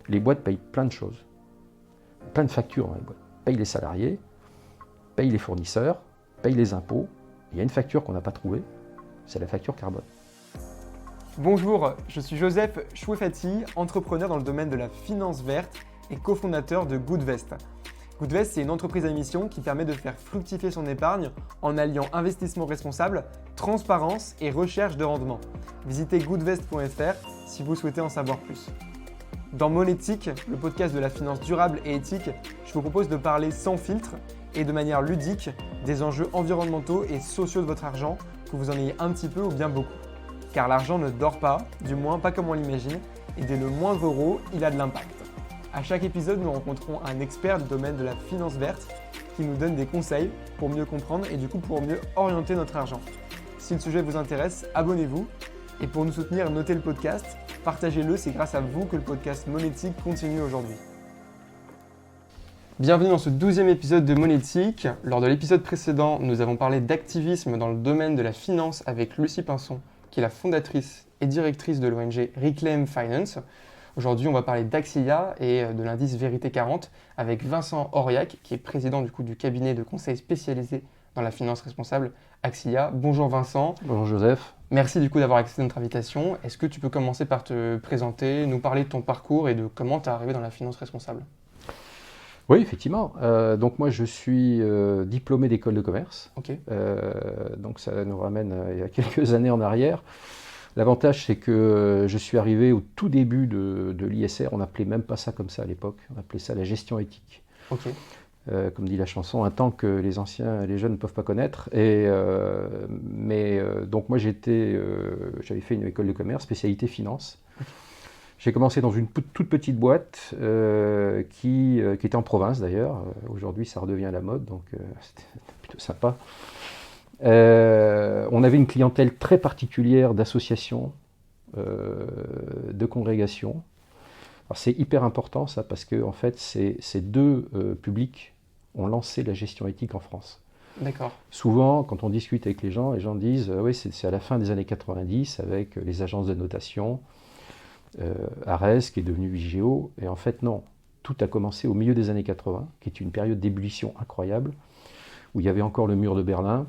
les boîtes payent plein de choses, plein de factures dans les boîtes. Payent les salariés, payent les fournisseurs, payent les impôts. Il y a une facture qu'on n'a pas trouvée, c'est la facture carbone. Bonjour, je suis Joseph Chouefati, entrepreneur dans le domaine de la finance verte et cofondateur de Goodvest. Goodvest, c'est une entreprise à mission qui permet de faire fructifier son épargne en alliant investissement responsable, transparence et recherche de rendement. Visitez goodvest.fr si vous souhaitez en savoir plus. Dans Monétique, le podcast de la finance durable et éthique, je vous propose de parler sans filtre et de manière ludique des enjeux environnementaux et sociaux de votre argent, que vous en ayez un petit peu ou bien beaucoup. Car l'argent ne dort pas, du moins pas comme on l'imagine, et dès le moindre euro, il a de l'impact. À chaque épisode, nous rencontrons un expert du domaine de la finance verte qui nous donne des conseils pour mieux comprendre et du coup pour mieux orienter notre argent. Si le sujet vous intéresse, abonnez-vous. Et pour nous soutenir, notez le podcast, partagez-le, c'est grâce à vous que le podcast Monétique continue aujourd'hui. Bienvenue dans ce 12e épisode de Monétique. Lors de l'épisode précédent, nous avons parlé d'activisme dans le domaine de la finance avec Lucie Pinson, qui est la fondatrice et directrice de l'ONG Reclaim Finance. Aujourd'hui, on va parler d'Axiia et de l'indice Vérité 40 avec Vincent Auriac, qui est président du cabinet de conseil spécialisé dans la finance responsable Axiia. Bonjour Vincent. Bonjour Joseph. Merci du coup d'avoir accepté notre invitation. Est-ce que tu peux commencer par te présenter, nous parler de ton parcours et de comment tu es arrivé dans la finance responsable ? Oui, effectivement. Donc moi, je suis diplômé d'école de commerce. Ok. Donc ça nous ramène il y a quelques années en arrière. L'avantage, c'est que je suis arrivé au tout début de l'ISR. On n'appelait même pas ça comme ça à l'époque. On appelait ça la gestion éthique. Ok. Comme dit la chanson, un temps que les anciens et les jeunes ne peuvent pas connaître. Donc moi, j'avais fait une école de commerce, spécialité finance. J'ai commencé dans une toute petite boîte qui était en province d'ailleurs. Aujourd'hui, ça redevient à la mode, donc c'était plutôt sympa. On avait une clientèle très particulière d'associations, de congrégations. Alors c'est hyper important ça, parce que en fait, ces deux publics ont lancé la gestion éthique en France. D'accord. Souvent, quand on discute avec les gens disent oui, c'est à la fin des années 90 avec les agences de notation. Ares qui est devenu Vigéo, et en fait non, tout a commencé au milieu des années 80, qui est une période d'ébullition incroyable, où il y avait encore le mur de Berlin,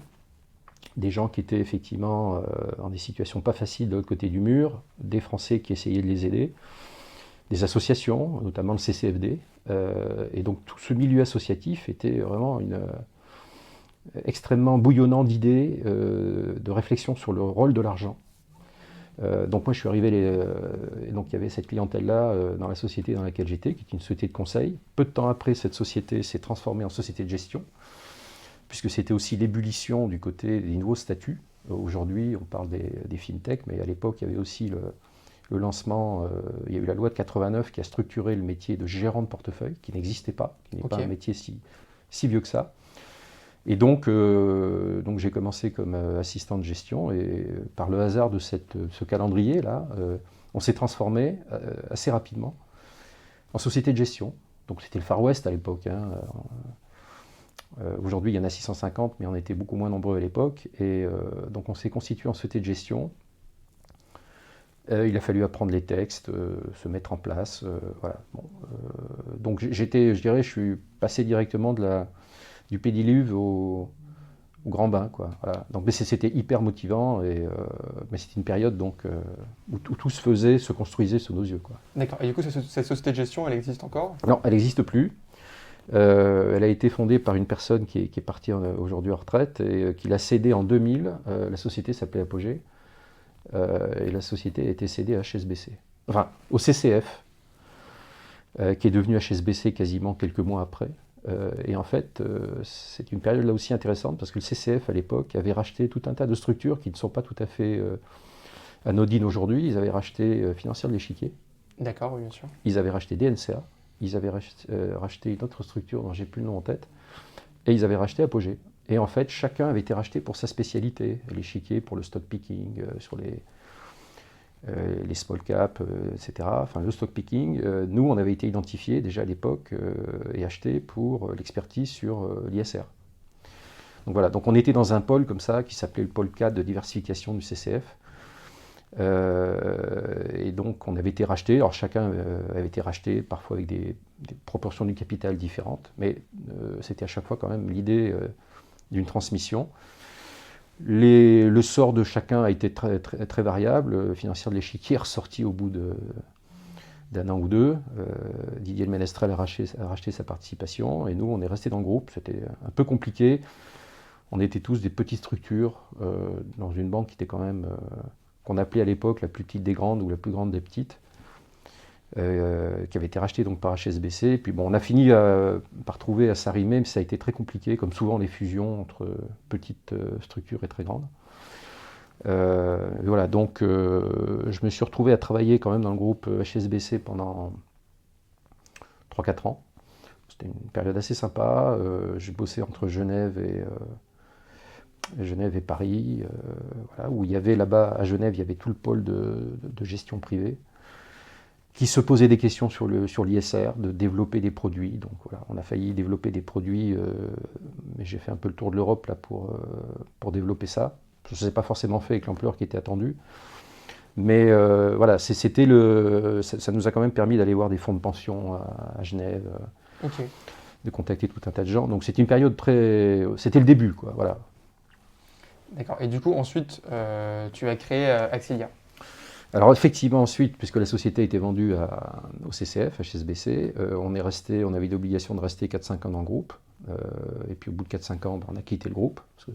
des gens qui étaient effectivement dans des situations pas faciles de l'autre côté du mur, des Français qui essayaient de les aider, des associations, notamment le CCFD, et donc tout ce milieu associatif était vraiment extrêmement bouillonnant d'idées, de réflexion sur le rôle de l'argent. Donc moi je suis arrivé, et donc il y avait cette clientèle-là dans la société dans laquelle j'étais, qui est une société de conseil. Peu de temps après, cette société s'est transformée en société de gestion, puisque c'était aussi l'ébullition du côté des nouveaux statuts. Aujourd'hui, on parle des fintech, mais à l'époque, il y avait aussi le lancement, il y a eu la loi de 89 qui a structuré le métier de gérant de portefeuille, qui n'existait pas, qui n'est pas un métier si vieux que ça. Et donc j'ai commencé comme assistant de gestion, et par le hasard de ce calendrier-là, on s'est transformé assez rapidement en société de gestion. Donc c'était le Far West à l'époque. Aujourd'hui, il y en a 650, mais on était beaucoup moins nombreux à l'époque. Et donc on s'est constitué en société de gestion. Il a fallu apprendre les textes, se mettre en place. Voilà. Donc je suis passé directement du pédiluve au grand bain, quoi. Voilà. Donc, mais c'était hyper motivant, mais c'était une période où tout se construisait sous nos yeux, quoi. D'accord. Et du coup, cette société de gestion, elle existe encore ? Non, elle n'existe plus. Elle a été fondée par une personne qui est partie aujourd'hui en retraite et qui l'a cédée en 2000. La société s'appelait Apogée. Et la société a été cédée à HSBC. Enfin, au CCF, qui est devenu HSBC quasiment quelques mois après. Et en fait, c'est une période là aussi intéressante parce que le CCF à l'époque avait racheté tout un tas de structures qui ne sont pas tout à fait anodines aujourd'hui. Ils avaient racheté Financière de l'Échiquier. D'accord, oui, bien sûr. Ils avaient racheté DNCA. Ils avaient racheté une autre structure dont j'ai plus le nom en tête. Et ils avaient racheté Apogée. Et en fait, chacun avait été racheté pour sa spécialité. L'Échiquier pour le stock picking sur les small caps, etc. Enfin, le stock picking, nous, on avait été identifiés déjà à l'époque et achetés pour l'expertise sur l'ISR. Donc voilà, donc on était dans un pôle comme ça qui s'appelait le pôle 4 de diversification du CCF. Et donc on avait été racheté, alors chacun avait été racheté, parfois avec des proportions du capital différentes, mais c'était à chaque fois quand même l'idée d'une transmission. Le sort de chacun a été très, très, très variable. Le financier de l'échiquier est ressorti au bout d'un an ou deux. Didier Le Ménestrel a racheté sa participation et nous, on est resté dans le groupe. C'était un peu compliqué. On était tous des petites structures dans une banque qui était quand même, qu'on appelait à l'époque la plus petite des grandes ou la plus grande des petites, qui avait été rachetée donc par HSBC. Et puis bon, on a fini par trouver à s'arrimer, mais ça a été très compliqué, comme souvent les fusions entre petites structures et très grandes. Voilà, donc je me suis retrouvé à travailler quand même dans le groupe HSBC pendant 3-4 ans. C'était une période assez sympa. J'ai bossé entre Genève et Paris, voilà, où il y avait là-bas, à Genève, il y avait tout le pôle de gestion privée, qui se posait des questions sur l'ISR, de développer des produits. Donc voilà, on a failli développer des produits, mais j'ai fait un peu le tour de l'Europe là pour développer ça. Ça ne s'est pas forcément fait avec l'ampleur qui était attendue. Mais voilà, ça nous a quand même permis d'aller voir des fonds de pension à Genève, de contacter tout un tas de gens. Donc c'était une période c'était le début, quoi, voilà. D'accord. Et du coup, ensuite, tu as créé Axilia. Alors effectivement, ensuite, puisque la société a été vendue au CCF, HSBC, on avait l'obligation de rester 4-5 ans dans le groupe. Et puis au bout de 4-5 ans, on a quitté le groupe. Parce que,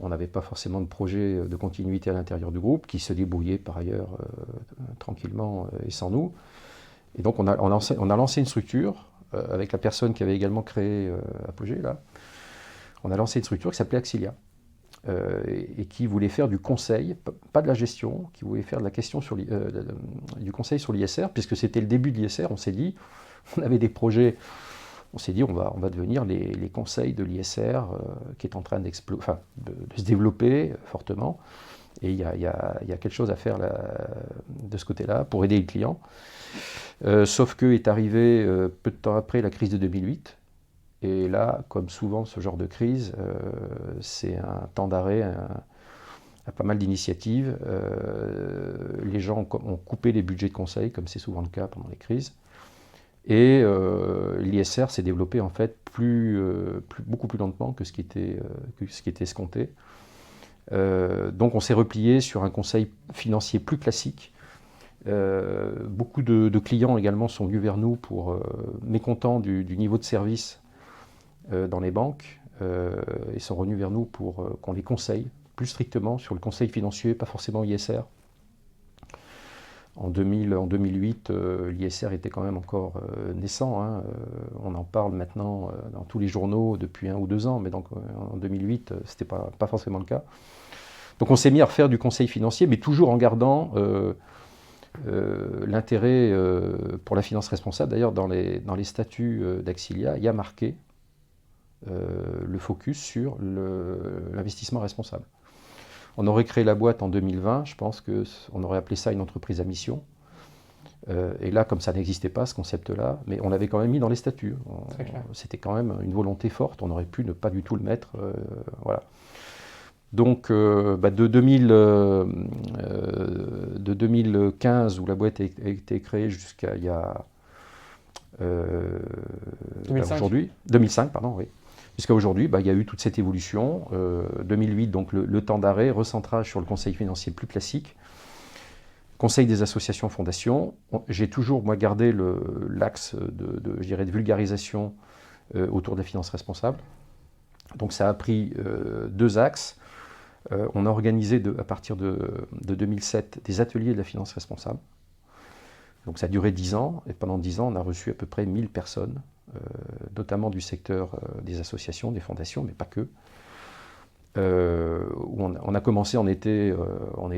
on n'avait pas forcément de projet de continuité à l'intérieur du groupe, qui se débrouillait par ailleurs tranquillement et sans nous. Et donc on a lancé une structure avec la personne qui avait également créé Apogée, là. On a lancé une structure qui s'appelait Axilia. Et qui voulait faire du conseil, pas de la gestion, qui voulait faire de la question du conseil sur l'ISR, puisque c'était le début de l'ISR. On s'est dit, on avait des projets, on s'est dit on va devenir les conseils de l'ISR qui est en train de se développer fortement. Et il y a quelque chose à faire là, de ce côté-là pour aider les clients. Sauf que est arrivé peu de temps après la crise de 2008. Et là, comme souvent ce genre de crise, c'est un temps d'arrêt à pas mal d'initiatives. Les gens ont coupé les budgets de conseil, comme c'est souvent le cas pendant les crises. Et l'ISR s'est développé en fait beaucoup plus lentement que ce qui était escompté. Donc on s'est replié sur un conseil financier plus classique. Beaucoup de clients également sont venus vers nous pour mécontents du niveau de service dans les banques, et sont revenus vers nous pour qu'on les conseille plus strictement sur le conseil financier, pas forcément ISR. En 2008, l'ISR était quand même encore naissant, hein. On en parle maintenant dans tous les journaux depuis 1 ou 2 ans, mais donc en 2008, c'était pas forcément le cas. Donc on s'est mis à refaire du conseil financier, mais toujours en gardant l'intérêt pour la finance responsable. D'ailleurs, dans les statuts d'Axilia, il y a marqué le focus sur l'investissement responsable. On aurait créé la boîte en 2020, je pense qu'on aurait appelé ça une entreprise à mission. Et là, comme ça n'existait pas, ce concept-là, mais on l'avait quand même mis dans les statuts. C'était quand même une volonté forte, on aurait pu ne pas du tout le mettre. Voilà. Donc, de 2015, où la boîte a été créée, jusqu'à il y a... 2005. 2005, pardon, oui. Jusqu'à aujourd'hui, il y a eu toute cette évolution. 2008, donc le temps d'arrêt, recentrage sur le conseil financier plus classique, conseil des associations fondations. J'ai toujours, moi, gardé l'axe je dirais, de vulgarisation autour de la finance responsable. Donc ça a pris 2 axes. On a organisé à partir de 2007 des ateliers de la finance responsable. Donc ça a duré 10 ans, et pendant 10 ans, on a reçu à peu près 1000 personnes, notamment du secteur des associations, des fondations, mais pas que. Où on a commencé, on était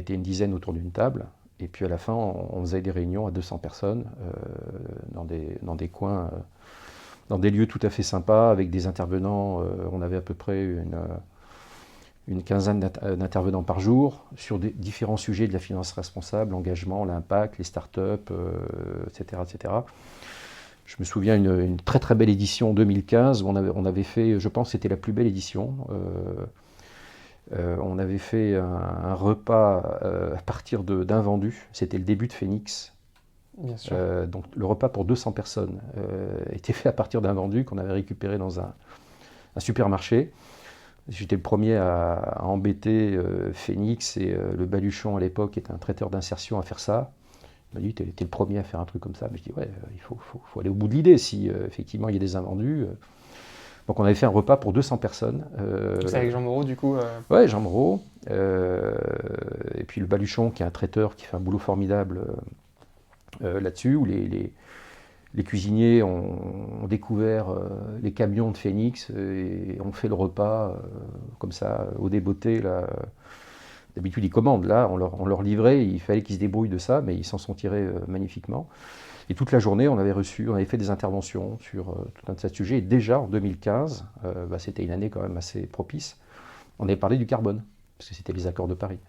une dizaine autour d'une table, et puis à la fin, on faisait des réunions à 200 personnes dans des coins, dans des lieux tout à fait sympas, avec des intervenants. On avait à peu près une quinzaine d'intervenants par jour sur différents sujets de la finance responsable, l'engagement, l'impact, les startups, etc., etc. Je me souviens une très très belle édition en 2015 où on avait fait, je pense que c'était la plus belle édition. On avait fait un repas à partir d'un vendu. C'était le début de Phoenix. Bien sûr. Donc le repas pour 200 personnes était fait à partir d'un vendu qu'on avait récupéré dans un supermarché. J'étais le premier à embêter Phoenix et le Baluchon à l'époque était un traiteur d'insertion à faire ça. Il m'a dit, t'es le premier à faire un truc comme ça. Mais je dis, ouais, il faut aller au bout de l'idée si effectivement il y a des invendus. Donc on avait fait un repas pour 200 personnes. C'est avec Jean Moreau, du coup. Ouais, Jean Moreau. Et puis le Baluchon, qui est un traiteur qui fait un boulot formidable là-dessus, où les cuisiniers ont découvert les camions de Phoenix et ont fait le repas comme ça, au débeauté. Là. D'habitude, ils commandent. Là, on leur livrait, il fallait qu'ils se débrouillent de ça, mais ils s'en sont tirés magnifiquement. Et toute la journée, on avait fait des interventions sur tout un tas de sujets. Et déjà, en 2015, c'était une année quand même assez propice, on avait parlé du carbone, parce que c'était les accords de Paris.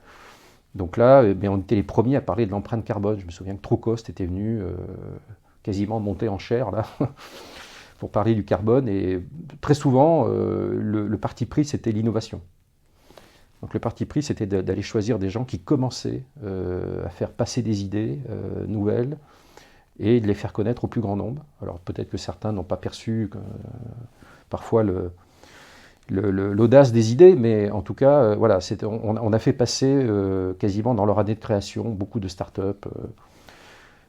Donc là, on était les premiers à parler de l'empreinte carbone. Je me souviens que Trocost était venu quasiment monter en chair, là, pour parler du carbone. Et très souvent, le parti pris, c'était l'innovation. Donc le parti pris, c'était d'aller choisir des gens qui commençaient à faire passer des idées nouvelles, et de les faire connaître au plus grand nombre. Alors peut-être que certains n'ont pas perçu parfois l'audace des idées, mais en tout cas, voilà, on a fait passer quasiment dans leur année de création beaucoup de start-up.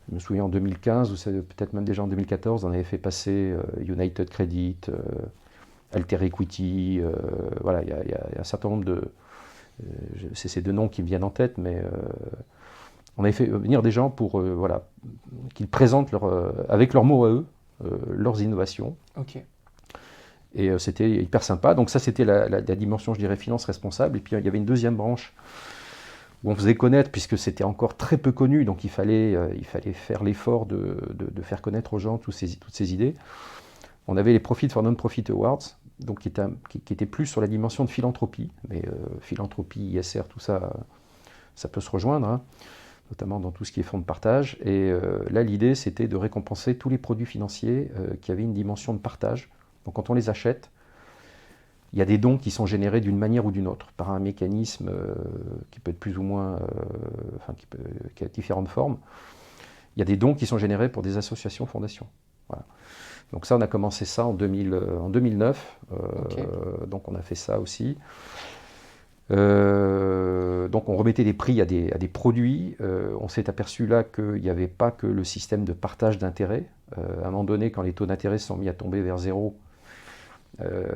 Je me souviens en 2015, ou peut-être même déjà en 2014, on avait fait passer United Credit, Alter Equity, voilà, il y a un certain nombre de... c'est ces deux noms qui me viennent en tête, mais... on avait fait venir des gens pour voilà, qu'ils présentent avec leurs mots à eux leurs innovations. Ok. Et c'était hyper sympa. Donc ça, c'était la dimension, je dirais, finance responsable. Et puis il y avait une deuxième branche où on faisait connaître, puisque c'était encore très peu connu, donc il fallait faire l'effort de faire connaître aux gens toutes ces idées. On avait les Profit for Non-Profit Awards, donc qui étaient plus sur la dimension de philanthropie. Mais philanthropie, ISR, tout ça, ça peut se rejoindre, hein, notamment dans tout ce qui est fonds de partage. Et là, l'idée, c'était de récompenser tous les produits financiers qui avaient une dimension de partage. Donc quand on les achète, il y a des dons qui sont générés d'une manière ou d'une autre, par un mécanisme qui peut être plus ou moins, qui a différentes formes. Il y a des dons qui sont générés pour des associations, fondations. Voilà. Donc ça, on a commencé ça en 2009, Okay. Donc on a fait ça aussi. Donc on remettait des prix à des produits. On s'est aperçu là qu'il n'y avait pas que le système de partage d'intérêt. À un moment donné, quand les taux d'intérêt se sont mis à tomber vers zéro,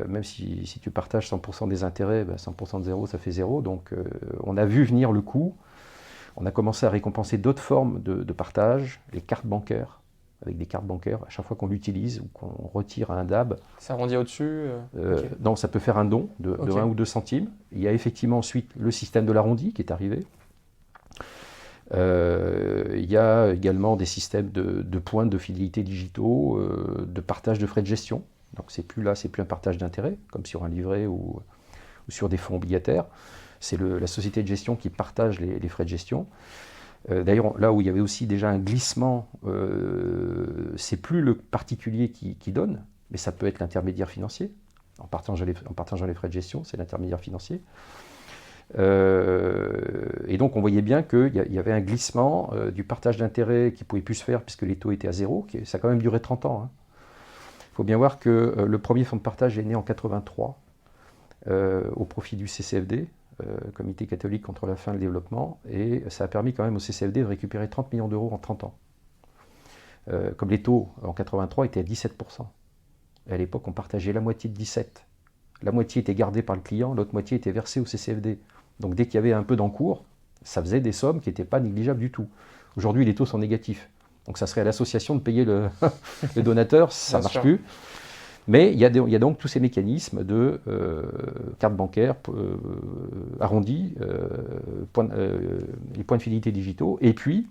même si tu partages 100% des intérêts, 100% de zéro, ça fait zéro. Donc on a vu venir le coup. On a commencé à récompenser d'autres formes de partage, les cartes bancaires, avec des cartes bancaires, à chaque fois qu'on l'utilise ou qu'on retire un DAB. Ça arrondit au-dessus okay. Non, ça peut faire un don de 1 ou 2 centimes. Il y a effectivement ensuite le système de l'arrondi qui est arrivé. Il y a également des systèmes de points de fidélité digitaux, de partage de frais de gestion. Donc c'est plus un partage d'intérêt, comme sur un livret ou sur des fonds obligataires. C'est la société de gestion qui partage les frais de gestion. D'ailleurs, là où il y avait aussi déjà un glissement, c'est plus le particulier qui donne, mais ça peut être l'intermédiaire financier. En partageant les frais de gestion, c'est l'intermédiaire financier. Et donc on voyait bien qu'il y avait un glissement du partage d'intérêt qui ne pouvait plus se faire puisque les taux étaient à zéro. Ça a quand même duré 30 ans. Il faut bien voir que le premier fonds de partage est né en 83 au profit du CCFD, Comité catholique contre la faim et le développement, et ça a permis quand même au CCFD de récupérer 30 millions d'euros en 30 ans. Comme les taux en 83 étaient à 17%. Et à l'époque, on partageait la moitié de 17. La moitié était gardée par le client, l'autre moitié était versée au CCFD. Donc dès qu'il y avait un peu d'encours, ça faisait des sommes qui n'étaient pas négligeables du tout. Aujourd'hui, les taux sont négatifs. Donc ça serait à l'association de payer le donateur, ça ne marche plus. Mais il y a donc tous ces mécanismes de carte bancaire arrondie, les points de fidélité digitaux. Et puis,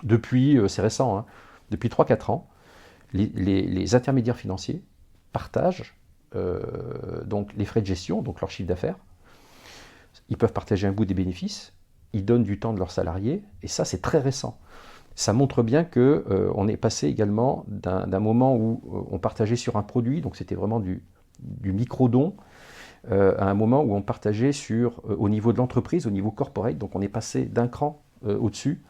depuis, c'est récent, hein, depuis 3-4 ans, les intermédiaires financiers partagent donc les frais de gestion, donc leur chiffre d'affaires. Ils peuvent partager un bout des bénéfices, ils donnent du temps de leurs salariés, et ça, c'est très récent. Ça montre bien qu'on est passé également d'un moment où on partageait sur un produit, donc c'était vraiment du micro-don, à un moment où on partageait au niveau de l'entreprise, au niveau corporate, donc on est passé d'un cran au-dessus,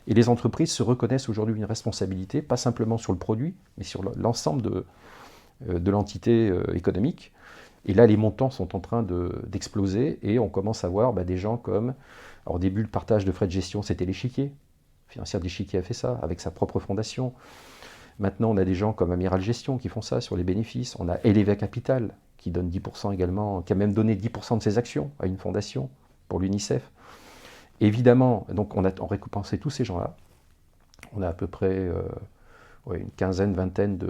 et les entreprises se reconnaissent aujourd'hui une responsabilité, pas simplement sur le produit, mais sur l'ensemble de l'entité économique. Et là, les montants sont en train d'exploser, et on commence à voir des gens comme, alors au début, le partage de frais de gestion, c'était l'échiquier. Financière de l'Échiquier a fait ça, avec sa propre fondation. Maintenant, on a des gens comme Amiral Gestion qui font ça sur les bénéfices. On a Eleva Capital qui donne 10% également, qui a même donné 10% de ses actions à une fondation pour l'UNICEF. Évidemment, donc on a récompensé tous ces gens-là. On a à peu près une quinzaine, vingtaine de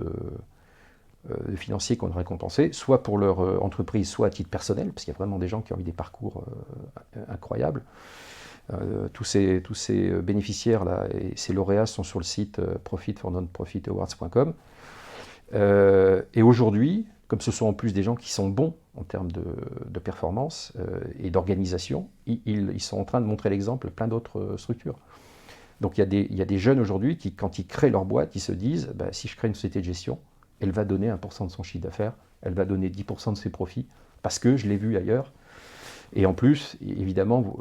financiers qu'on a récompensés, soit pour leur entreprise, soit à titre personnel, parce qu'il y a vraiment des gens qui ont eu des parcours incroyables. Tous ces bénéficiaires-là et ces lauréats sont sur le site profitfornonprofitawards.com. Et aujourd'hui, comme ce sont en plus des gens qui sont bons en termes de performance et d'organisation, ils sont en train de montrer l'exemple à plein d'autres structures. Donc il y a des jeunes aujourd'hui qui, quand ils créent leur boîte, ils se disent si je crée une société de gestion, elle va donner 1% de son chiffre d'affaires, elle va donner 10% de ses profits, parce que je l'ai vu ailleurs. Et en plus, évidemment,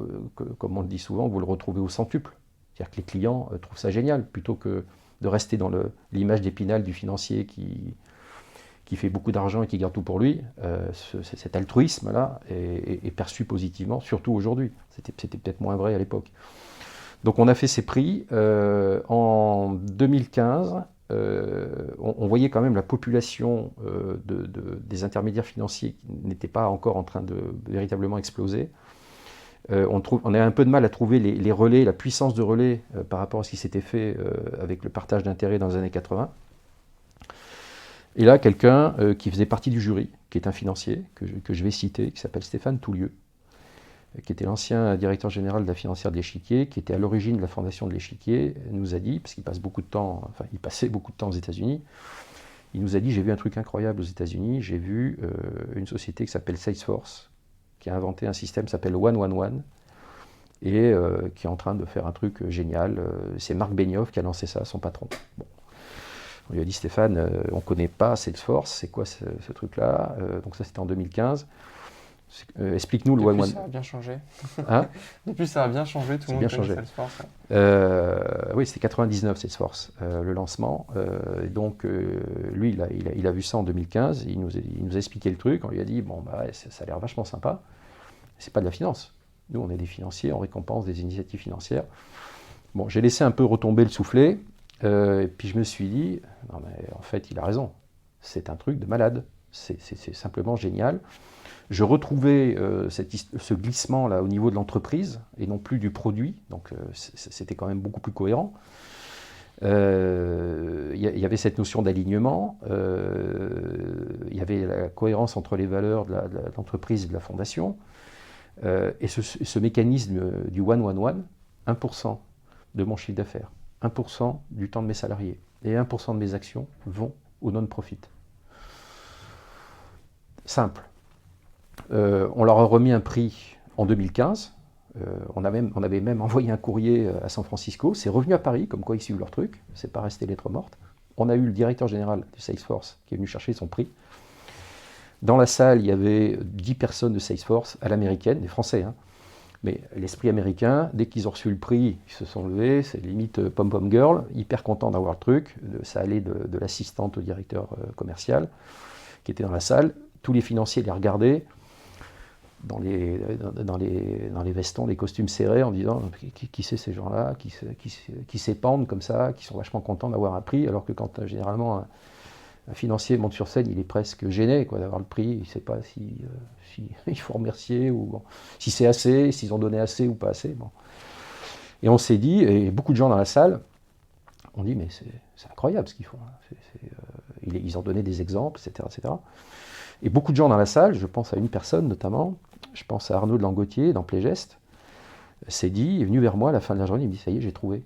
comme on le dit souvent, vous le retrouvez au centuple. C'est-à-dire que les clients trouvent ça génial, plutôt que de rester dans l'image d'Épinal du financier qui fait beaucoup d'argent et qui garde tout pour lui. Cet altruisme-là est perçu positivement, surtout aujourd'hui. C'était peut-être moins vrai à l'époque. Donc on a fait ces prix. En 2015, on voyait quand même la population des intermédiaires financiers qui n'était pas encore en train de véritablement exploser. On a un peu de mal à trouver les relais, la puissance de relais par rapport à ce qui s'était fait avec le partage d'intérêts dans les années 80. Et là, quelqu'un qui faisait partie du jury, qui est un financier, que je vais citer, qui s'appelle Stéphane Toulieu, qui était l'ancien directeur général de la financière de l'Échiquier, qui était à l'origine de la fondation de l'Échiquier, nous a dit, parce qu'il passait beaucoup de temps aux États-Unis, il nous a dit, j'ai vu un truc incroyable aux États-Unis, j'ai vu une société qui s'appelle Salesforce, qui a inventé un système qui s'appelle 111, et qui est en train de faire un truc génial. C'est Marc Benioff qui a lancé ça, son patron. Bon. On lui a dit, Stéphane, on ne connaît pas Salesforce, c'est quoi ce truc-là? Donc ça, c'était en 2015. Explique-nous le 111. Depuis, ça a bien changé. Hein? Depuis, ça a bien changé, tout le monde connaît Salesforce. Oui, c'était 99 Salesforce, le lancement. Donc, lui, il a vu ça en 2015, il nous a expliqué le truc, on lui a dit, ça a l'air vachement sympa, c'est pas de la finance. Nous, on est des financiers, on récompense des initiatives financières. Bon, j'ai laissé un peu retomber le soufflet, et puis je me suis dit, non mais en fait, il a raison, c'est un truc de malade, c'est simplement génial. Je retrouvais ce glissement-là au niveau de l'entreprise et non plus du produit, donc c'était quand même beaucoup plus cohérent. Il y avait cette notion d'alignement, il y avait la cohérence entre les valeurs de l'entreprise et de la fondation, et ce mécanisme du 111, 1% de mon chiffre d'affaires, 1% du temps de mes salariés et 1% de mes actions vont au non-profit. Simple. On leur a remis un prix en 2015. On avait même envoyé un courrier à San Francisco. C'est revenu à Paris, comme quoi ils suivent leur truc. C'est pas resté lettre morte. On a eu le directeur général de Salesforce qui est venu chercher son prix. Dans la salle, il y avait 10 personnes de Salesforce à l'américaine, des Français. Hein. Mais l'esprit américain, dès qu'ils ont reçu le prix, ils se sont levés. C'est limite pom-pom girl, hyper content d'avoir le truc. Ça allait de l'assistante au directeur commercial qui était dans la salle. Tous les financiers les regardaient dans les vestons, les costumes serrés, en disant qui c'est ces gens-là, qui s'épandent comme ça, qui sont vachement contents d'avoir un prix, alors que quand généralement un financier monte sur scène, il est presque gêné d'avoir le prix, il ne sait pas si il faut remercier, ou si c'est assez, s'ils ont donné assez ou pas assez. Bon. Et on s'est dit, et beaucoup de gens dans la salle ont dit, mais c'est incroyable ce qu'ils font. Ils ont donné des exemples, etc., etc. Et beaucoup de gens dans la salle, je pense à une personne notamment, je pense à Arnaud de Langotier dans Playgest, s'est dit, est venu vers moi à la fin de la journée, il me dit, ça y est, j'ai trouvé.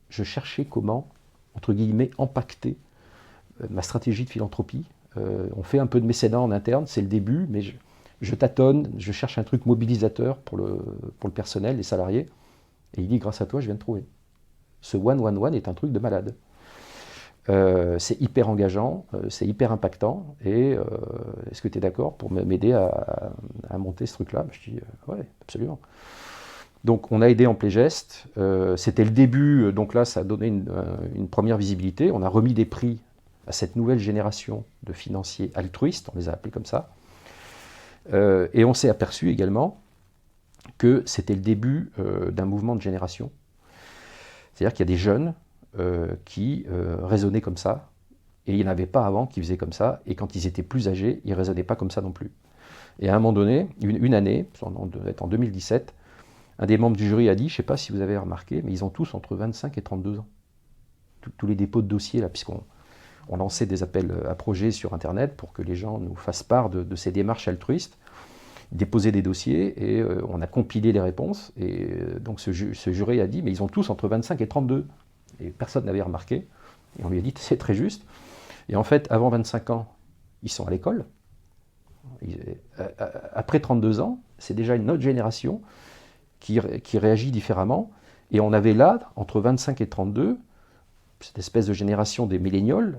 Je cherchais comment, entre guillemets, impacter ma stratégie de philanthropie. On fait un peu de mécénat en interne, c'est le début, mais je tâtonne, je cherche un truc mobilisateur pour le personnel, les salariés. Et il dit, grâce à toi, je viens de trouver. Ce 111 est un truc de malade. C'est hyper engageant, c'est hyper impactant, et est-ce que tu es d'accord pour m'aider à monter ce truc-là? Je dis ouais, absolument. Donc on a aidé en Plégeste, c'était le début, donc là ça a donné une première visibilité, on a remis des prix à cette nouvelle génération de financiers altruistes, on les a appelés comme ça, et on s'est aperçu également que c'était le début d'un mouvement de génération. C'est-à-dire qu'il y a des jeunes qui raisonnaient comme ça, et il n'y en avait pas avant qui faisaient comme ça, et quand ils étaient plus âgés, ils ne raisonnaient pas comme ça non plus. Et à un moment donné, une année, on devait être en 2017, un des membres du jury a dit, je ne sais pas si vous avez remarqué, mais ils ont tous entre 25 et 32 ans. Tous les dépôts de dossiers, là, puisqu'on lançait des appels à projets sur Internet pour que les gens nous fassent part de ces démarches altruistes, déposer des dossiers, et on a compilé les réponses, et donc ce jury a dit, mais ils ont tous entre 25 et 32. Et personne n'avait remarqué, et on lui a dit, c'est très juste. Et en fait, avant 25 ans, ils sont à l'école. Après 32 ans, c'est déjà une autre génération qui réagit différemment. Et on avait là, entre 25 et 32, cette espèce de génération des millénials,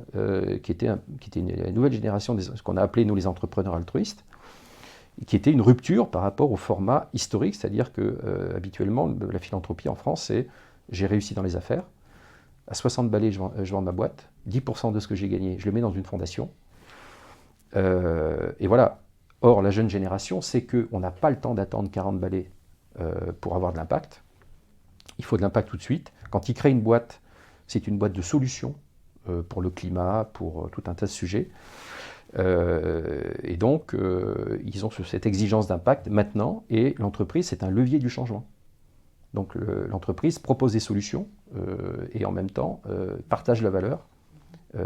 qui était une nouvelle génération, de ce qu'on a appelé, nous, les entrepreneurs altruistes, qui était une rupture par rapport au format historique, c'est-à-dire que habituellement, la philanthropie en France, c'est j'ai réussi dans les affaires, à 60 balais, je vends ma boîte, 10% de ce que j'ai gagné, je le mets dans une fondation. Et voilà. Or, la jeune génération, c'est qu'on n'a pas le temps d'attendre 40 balais pour avoir de l'impact. Il faut de l'impact tout de suite. Quand ils créent une boîte, c'est une boîte de solutions pour le climat, pour tout un tas de sujets. Et donc, ils ont cette exigence d'impact maintenant, et l'entreprise, c'est un levier du changement. Donc l'entreprise propose des solutions et en même temps partage la valeur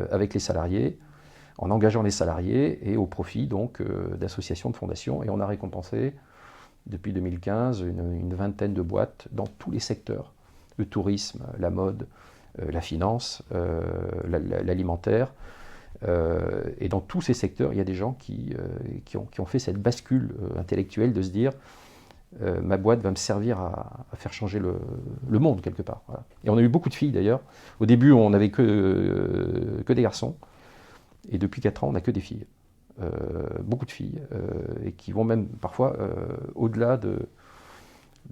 avec les salariés, en engageant les salariés et au profit donc d'associations, de fondations. Et on a récompensé depuis 2015 une vingtaine de boîtes dans tous les secteurs, le tourisme, la mode, la finance, l'alimentaire. Et dans tous ces secteurs, il y a des gens qui ont fait cette bascule intellectuelle de se dire ma boîte va me servir à faire changer le monde quelque part. Voilà. Et on a eu beaucoup de filles d'ailleurs. Au début, on n'avait que des garçons. Et depuis 4 ans, on n'a que des filles. Beaucoup de filles. Et qui vont même parfois au-delà de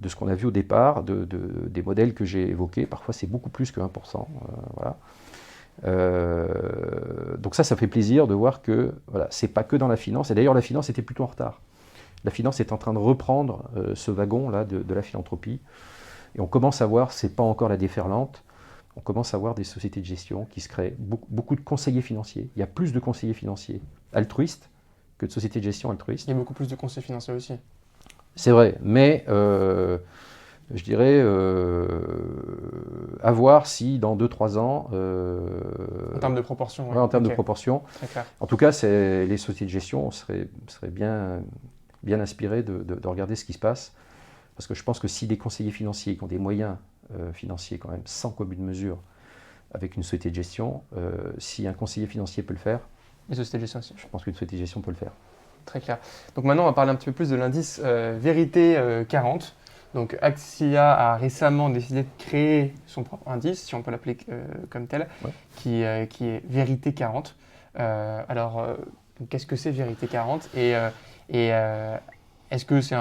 ce qu'on a vu au départ, des modèles que j'ai évoqués. Parfois, c'est beaucoup plus que 1%. Voilà. Donc ça fait plaisir de voir que voilà, c'est pas que dans la finance. Et d'ailleurs, la finance était plutôt en retard. La finance est en train de reprendre ce wagon-là de la philanthropie. Et on commence à voir, c'est pas encore la déferlante, on commence à voir des sociétés de gestion qui se créent, beaucoup de conseillers financiers. Il y a plus de conseillers financiers altruistes que de sociétés de gestion altruistes. Il y a beaucoup plus de conseillers financiers aussi. C'est vrai, mais je dirais à voir si dans 2-3 ans... en termes de proportion. Ouais, en termes de proportion. Très clair. En tout cas, les sociétés de gestion seraient bien inspirés de regarder ce qui se passe. Parce que je pense que si des conseillers financiers qui ont des moyens financiers quand même sans commune mesure avec une société de gestion, si un conseiller financier peut le faire, les sociétés de gestion aussi. Je pense qu'une société de gestion peut le faire. Très clair. Donc maintenant, on va parler un petit peu plus de l'indice Vérité 40. Donc Axia a récemment décidé de créer son propre indice, si on peut l'appeler comme tel, ouais. qui est Vérité 40. Alors, qu'est-ce que c'est Vérité 40 et est-ce que c'est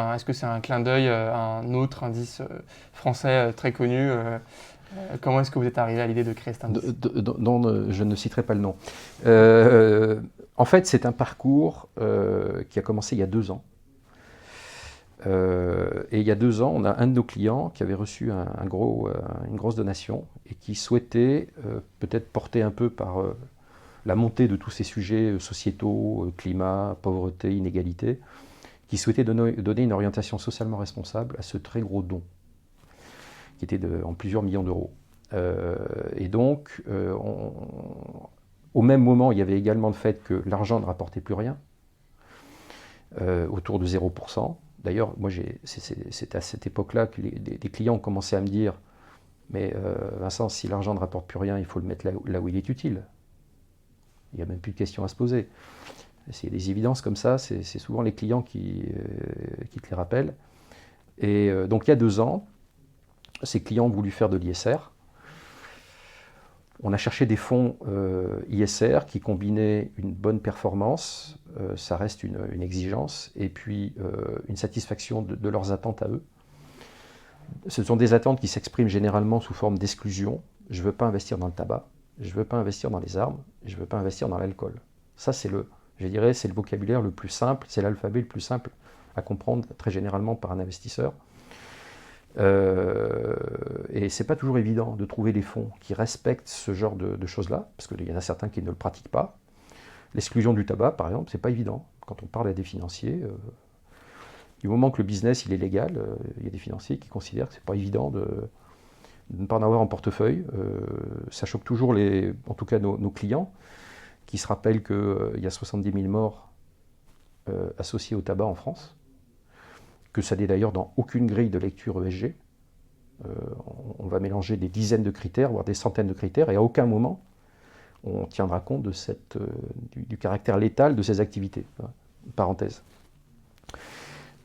un clin d'œil à un autre indice français très connu comment est-ce que vous êtes arrivé à l'idée de créer cet indice dont je ne citerai pas le nom. En fait, c'est un parcours qui a commencé il y a 2 ans. Et il y a 2 ans, on a un de nos clients qui avait reçu une grosse donation et qui souhaitait peut-être porter un peu par la montée de tous ces sujets sociétaux, climat, pauvreté, inégalité, qui souhaitait donner une orientation socialement responsable à ce très gros don, qui était en plusieurs millions d'euros. Et donc, au même moment, il y avait également le fait que l'argent ne rapportait plus rien, autour de 0%. D'ailleurs, moi, c'est à cette époque-là que des clients ont commencé à me dire « Mais Vincent, si l'argent ne rapporte plus rien, il faut le mettre là où il est utile. » Il n'y a même plus de questions à se poser. C'est des évidences comme ça, c'est souvent les clients qui te les rappellent. Et donc, il y a 2 ans, ces clients ont voulu faire de l'ISR. On a cherché des fonds ISR qui combinaient une bonne performance, ça reste une exigence, et puis une satisfaction de leurs attentes à eux. Ce sont des attentes qui s'expriment généralement sous forme d'exclusion. Je ne veux pas investir dans le tabac, je ne veux pas investir dans les armes, je ne veux pas investir dans l'alcool. Ça, je dirais, c'est le vocabulaire le plus simple, c'est l'alphabet le plus simple à comprendre très généralement par un investisseur. Et c'est pas toujours évident de trouver des fonds qui respectent ce genre de choses-là, parce qu'il y en a certains qui ne le pratiquent pas. L'exclusion du tabac, par exemple, c'est pas évident. Quand on parle à des financiers, du moment que le business il est légal, il y a des financiers qui considèrent que c'est pas évident de ne pas en avoir en portefeuille. Ça choque toujours en tout cas nos clients, qui se rappellent qu'il y a 70 000 morts associés au tabac en France, que ça n'est d'ailleurs dans aucune grille de lecture ESG. On va mélanger des dizaines de critères, voire des centaines de critères, et à aucun moment on tiendra compte de du caractère létal de ces activités. Parenthèse.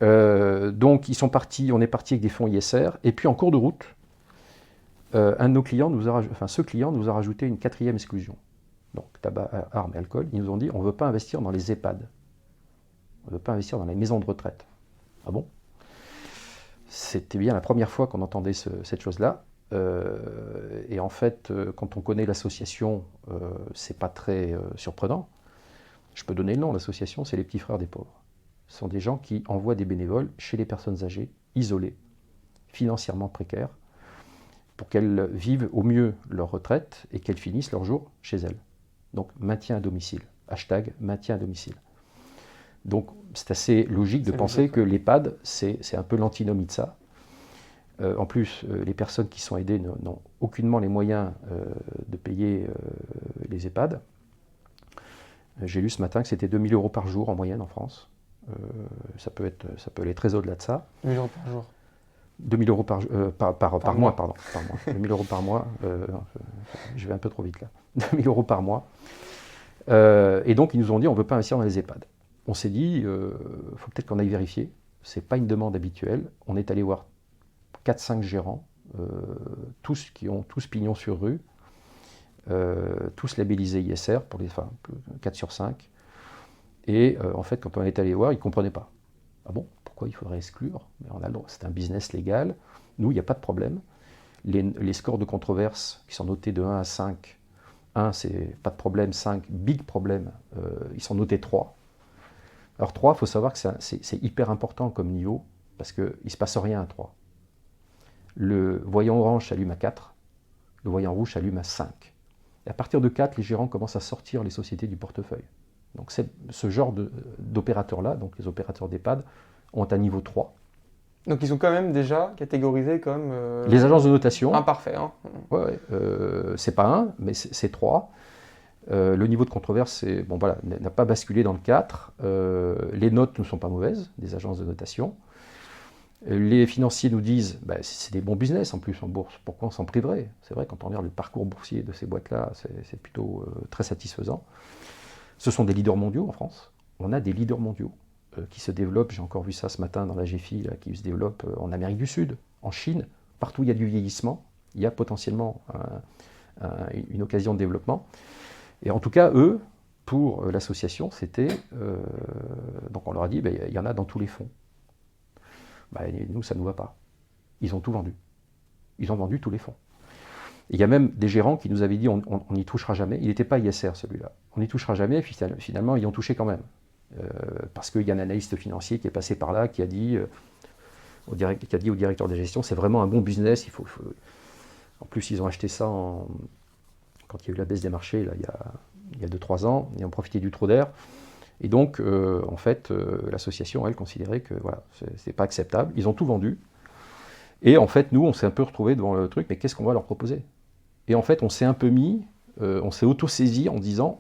Donc on est parti avec des fonds ISR, et puis en cours de route, un de nos clients ce client nous a rajouté une 4e exclusion. Donc tabac, armes et alcool. Ils nous ont dit on ne veut pas investir dans les EHPAD, on ne veut pas investir dans les maisons de retraite. Ah bon? C'était bien la première fois qu'on entendait cette chose-là. Et en fait, quand on connaît l'association, c'est pas très surprenant. Je peux donner le nom, l'association, c'est les Petits Frères des Pauvres. Ce sont des gens qui envoient des bénévoles chez les personnes âgées, isolées, financièrement précaires, pour qu'elles vivent au mieux leur retraite et qu'elles finissent leur jour chez elles. Donc, maintien à domicile. Hashtag maintien à domicile. Donc, c'est assez logique de penser que l'EHPAD, c'est un peu l'antinomie de ça. En plus, les personnes qui sont aidées n'ont aucunement les moyens de payer les EHPAD. J'ai lu ce matin que c'était 2 000 € par jour en moyenne en France. Ça peut aller très au-delà de ça. 1 000 € par jour. 2 000 € par mois, pardon. 2 000 € par mois, je vais un peu trop vite là. 2 000 € par mois. Et donc, ils nous ont dit on ne veut pas investir dans les EHPAD. On s'est dit, il faut peut-être qu'on aille vérifier. Ce n'est pas une demande habituelle. On est allé voir 4-5 gérants, tous qui ont tous pignon sur rue, tous labellisés ISR, 4 sur 5. Et en fait, quand on est allé voir, ils ne comprenaient pas. Ah bon, pourquoi il faudrait exclure? Mais on a le droit, c'est un business légal. Nous, il n'y a pas de problème. Les scores de controverse qui sont notés de 1 à 5, 1, c'est pas de problème, 5, big problème, ils sont notés 3. Alors 3, il faut savoir que c'est hyper important comme niveau, parce qu'il ne se passe rien à 3. Le voyant orange s'allume à 4, le voyant rouge s'allume à 5. Et à partir de 4, les gérants commencent à sortir les sociétés du portefeuille. Donc ce genre d'opérateurs-là, donc les opérateurs d'EHPAD, ont un niveau 3. Donc ils sont quand même déjà catégorisés comme... les agences de notation. Imparfaits. Hein. Ouais, c'est pas 1, mais c'est 3. Le niveau de controverse n'a pas basculé dans le 4. Les notes ne sont pas mauvaises, des agences de notation. Les financiers nous disent c'est des bons business en plus en bourse, pourquoi on s'en priverait? C'est vrai, quand on regarde le parcours boursier de ces boîtes-là, c'est plutôt très satisfaisant. Ce sont des leaders mondiaux en France. On a des leaders mondiaux qui se développent, j'ai encore vu ça ce matin dans la GFI, là, qui se développent en Amérique du Sud, en Chine, partout où il y a du vieillissement, il y a potentiellement une occasion de développement. Et en tout cas, eux, pour l'association, c'était... donc on leur a dit, il y en a dans tous les fonds. Nous, ça ne nous va pas. Ils ont tout vendu. Ils ont vendu tous les fonds. Il y a même des gérants qui nous avaient dit on n'y touchera jamais. Il n'était pas ISR celui-là. On n'y touchera jamais. Finalement, ils ont touché quand même. Parce qu'il y a un analyste financier qui est passé par là, qui a dit au directeur de gestion c'est vraiment un bon business. En plus, ils ont acheté ça quand il y a eu la baisse des marchés là, il y a 2-3 ans. Ils ont profité du trou d'air. Et donc, en fait, l'association, elle, considérait que voilà, c'est pas acceptable. Ils ont tout vendu. Et en fait, nous, on s'est un peu retrouvés devant le truc, mais qu'est-ce qu'on va leur proposer? Et en fait, on s'est un peu on s'est auto-saisi en disant,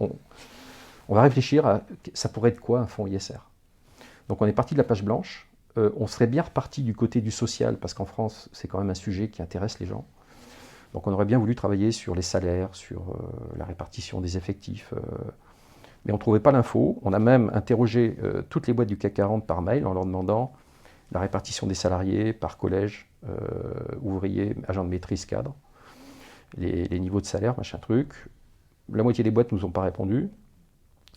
on va réfléchir à, ça pourrait être quoi un fonds ISR? Donc on est parti de la page blanche, on serait bien reparti du côté du social, parce qu'en France, c'est quand même un sujet qui intéresse les gens. Donc on aurait bien voulu travailler sur les salaires, sur la répartition des effectifs, mais on ne trouvait pas l'info. On a même interrogé toutes les boîtes du CAC 40 par mail en leur demandant la répartition des salariés par collège, ouvriers, agents de maîtrise, cadres. les niveaux de salaire, machin truc. La moitié des boîtes ne nous ont pas répondu.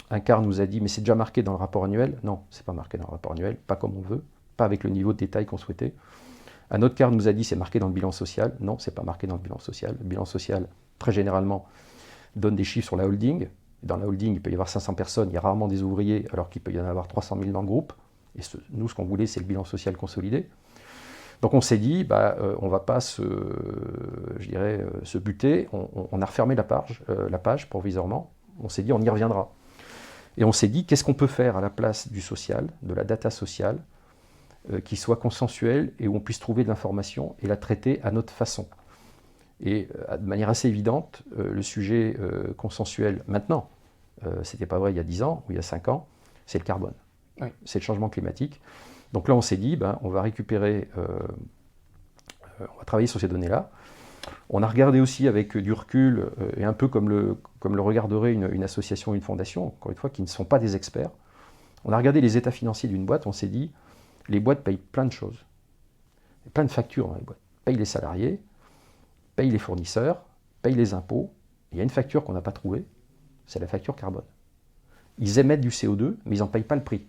Un quart nous a dit, mais c'est déjà marqué dans le rapport annuel. Non, c'est pas marqué dans le rapport annuel, pas comme on veut, pas avec le niveau de détail qu'on souhaitait. Un autre quart nous a dit, c'est marqué dans le bilan social. Non, c'est pas marqué dans le bilan social. Le bilan social, très généralement, donne des chiffres sur la holding. Dans la holding, il peut y avoir 500 personnes, il y a rarement des ouvriers, alors qu'il peut y en avoir 300 000 dans le groupe. Et nous, ce qu'on voulait, c'est le bilan social consolidé. Donc on s'est dit, on ne va pas se buter. On a refermé la page provisoirement. On s'est dit, on y reviendra. Et on s'est dit, qu'est-ce qu'on peut faire à la place du social, de la data sociale, qui soit consensuelle et où on puisse trouver de l'information et la traiter à notre façon. Et de manière assez évidente, le sujet consensuel maintenant, ce n'était pas vrai il y a 10 ans ou il y a 5 ans, c'est le carbone. Oui. C'est le changement climatique. Donc là, on s'est dit, on va récupérer, on va travailler sur ces données-là. On a regardé aussi avec du recul, et un peu comme le regarderait une association ou une fondation, encore une fois, qui ne sont pas des experts. On a regardé les états financiers d'une boîte, on s'est dit, les boîtes payent plein de choses. Il y a plein de factures dans les boîtes. Payent les salariés, payent les fournisseurs, payent les impôts. Il y a une facture qu'on n'a pas trouvée, c'est la facture carbone. Ils émettent du CO2, mais ils n'en payent pas le prix.